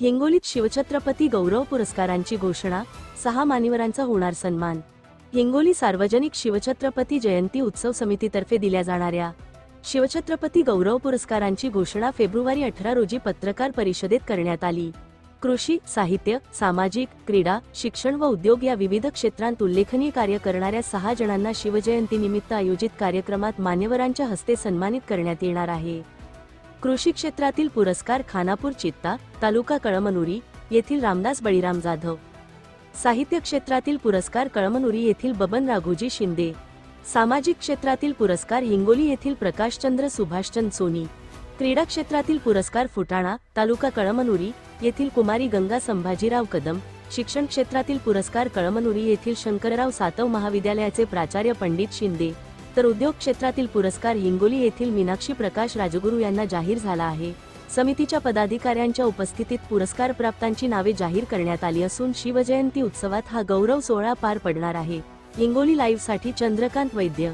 हिंगोलीत शिवछत्रपती गौरव पुरस्कारांची घोषणा, 6 मान्यवरांचा होणार सन्मान। हिंगोली सार्वजनिक शिवछत्रपती जयंती उत्सव समितीतर्फे दिल्या जाणाऱ्या शिवछत्रपती गौरव पुरस्कारांची घोषणा फेब्रुवारी 18 रोजी पत्रकार परिषदेत करण्यात आली। कृषी, साहित्य, सामाजिक, क्रीडा, शिक्षण व उद्योग या विविध क्षेत्रांत उल्लेखनीय कार्य करणाऱ्या 6 जणांना शिवजयंतीनिमित्त आयोजित कार्यक्रमात मान्यवरांच्या हस्ते सन्मानित करण्यात येणार आहे। कृषी क्षेत्रातील पुरस्कार खानापूर चित्ता, तालुका कळमनुरी येथील रामदास बळीराम जाधव। साहित्य क्षेत्रातील पुरस्कार कळमनुरी येथील बबन राघोजी शिंदे। सामाजिक क्षेत्रातील पुरस्कार हिंगोली येथील प्रकाशचंद्र सुभाषचंद सोनी। क्रीडा क्षेत्रातील पुरस्कार फुटाणा, तालुका कळमनुरी येथील कुमारी गंगा संभाजीराव कदम। शिक्षण क्षेत्रातील पुरस्कार कळमनुरी येथील शंकरराव सातव महाविद्यालयाचे प्राचार्य पंडित शिंदे, तर उद्योग क्षेत्रातील पुरस्कार हिंगोली येथील मीनाक्षी प्रकाश राजगुरू यांना जाहीर झाला आहे। समितीच्या पदाधिकाऱ्यांच्या उपस्थितीत पुरस्कार प्राप्तांची नावे जाहीर करण्यात आली असून शिवजयंती उत्सवात हा गौरव सोहळा पार पडणार आहे। हिंगोली लाईव्ह साठी चंद्रकांत वैद्य।